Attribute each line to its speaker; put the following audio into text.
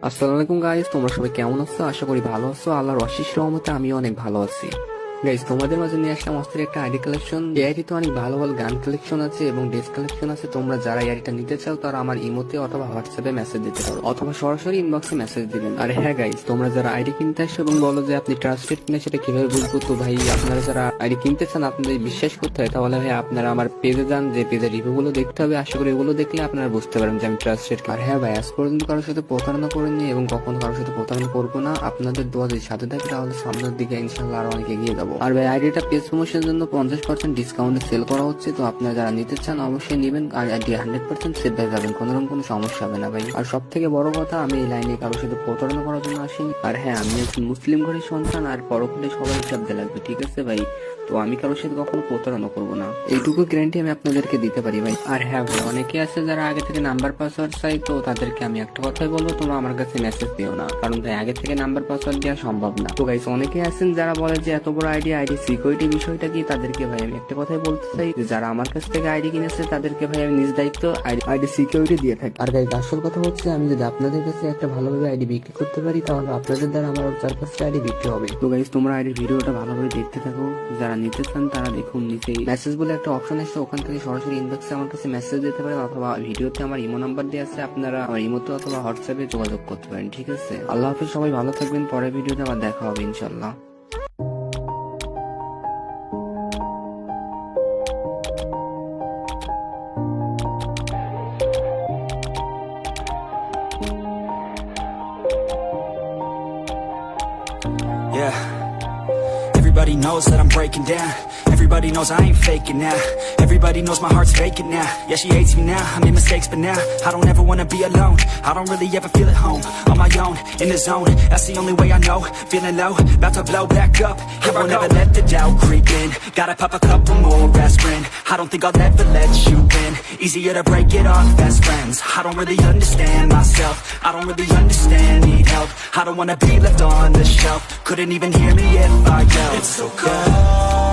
Speaker 1: আসসালামু আলাইকুম গাইস, তোমরা সবাই কেমন আছো? আশা করি ভালো আছো। আল্লাহর অশেষ রহমতে আমিও অনেক ভালো আছি। গাইস, তোমাদের মাঝে নিয়ে আসলাম অস্থির একটা আইডি কালেকশন। এই আইডিতে অনেক ভালো ভালো গান কালেকশন আছে এবং ড্রেস কালেকশন আছে। তোমরা যারা এই আইডিটা নিতে চাও তারা আমার ইমোতে অথবা হোয়াটসঅ্যাপে মেসেজ দিতে পারো অথবা সরাসরি ইনবক্সে মেসেজ দিবেন। আর হ্যাঁ গাইস, তোমরা যারা আইডি কিনতে আসো এবং বলো যে আপনি ট্রাস্টেড কিনা সেটা কিভাবে বুঝবো? তো ভাই, আপনারা যারা আইডি কিনতে চান আপনাদের বিশ্বাস করতে হয়, তাহলে ভাই আপনারা আমার পেজে যান, যে পেজের রিভিউ গুলো দেখতে হবে। আশা করি এগুলো দেখলে আপনারা বুঝতে পারেন যে আমি ট্রাস্টেড। আর হ্যাঁ ভাই, আজ পর্যন্ত কারোর সাথে প্রতারণা করিনি এবং কখনো কারোর সাথে প্রতারণা করবো না। আপনাদের দোয়া যদি সাথে থাকে তাহলে সামনের দিকে ইনশাল্লাহ আরো অনেক এগিয়ে যাবো। আর ভাই, আইডিটা পেজ প্রমোশনের জন্য 50% ডিসকাউন্টে সেল করা হচ্ছে। তো আপনারা যারা নিতে চান অবশ্যই নিবেন। আর আইডি 100% সেভ হয়ে যাবেন, কোনো সমস্যা হবে না ভাই। আর সব থেকে বড় কথা, আমি এই লাইনে কারোর সাথে প্রতারণা করার জন্য আসিনি। আর হ্যাঁ, আমি একজন মুসলিম ঘরের সন্তান, আর পরকালে সবাই হিসাব দিয়ে লাগবে, ঠিক আছে ভাই? তো আমি কারোর সাথে কখনো প্রতারণা করবো না, এইটুকু গ্যারান্টি আমি আপনাদেরকে দিতে পারি ভাই। আর হ্যাঁ ভাই, অনেকে আছে যারা আগে থেকে নাম্বার পাসওয়ার্ড চাই, তো তাদেরকে আমি একটা কথাই বলবো, তোমরা আমার কাছে মেসেজ দিও না, কারণ ভাই আগে থেকে নাম্বার পাসওয়ার্ড দেওয়া সম্ভব না। তো গাইস, অনেকে আছেন যারা বলে যে এত বড় আইডি সিকিউরিটি বিষয়টা কি, তাদেরকে ভাই আমি একটা কথাই বলতে চাই, যে যারা আমার কাছ থেকে আইডি কিনেছে তাদেরকে ভাই আমি নিজ দায়িত্ব আইডি সিকিউরিটি দিয়ে থাকি। আর গাইস, আসল কথা হচ্ছে, আমি যদি আপনাদের কাছে একটা ভালোভাবে আইডি বিক্রি করতে পারি তাহলে আপনাদের দ্বারা আমার 4-5টা আইডি বিক্রি হবে। তো গাইস, তোমরা আইডির ভিডিওটা ভালোভাবে দেখতে থাকো। যারা নিতে চান তারা দেখুন, নিচে মেসেজ বলে একটা অপশন আছে, ওখান থেকে সরাসরি ইনবক্সে আমার কাছে মেসেজ দিতে পারেন অথবা ভিডিওতে আমার ইমো নাম্বার দেওয়া আছে, আপনারা আমার ইমোতে অথবা হোয়াটসঅ্যাপে যোগাযোগ করতে পারেন, ঠিক আছে? আল্লাহ হাফিজ, সবাই ভালো থাকবেন। পরের ভিডিওতে আবার দেখা হবে ইনশাল্লাহ।
Speaker 2: Yeah, everybody knows that I'm breaking down. Everybody knows I ain't faking now. Everybody knows my heart's vacant now. Yeah, she hates me now, I made mistakes but now I don't ever wanna be alone. I don't really ever feel at home. On my own, in the zone, that's the only way I know. Feeling low, about to blow back up. I won't ever let the doubt creep in. Gotta pop a couple more aspirin. I don't think I'll ever let you in. Easier to break it off best friends. I don't really understand myself. I don't really understand, need help. I don't wanna be left on the shelf. Couldn't even hear me if I yelled. It's so cold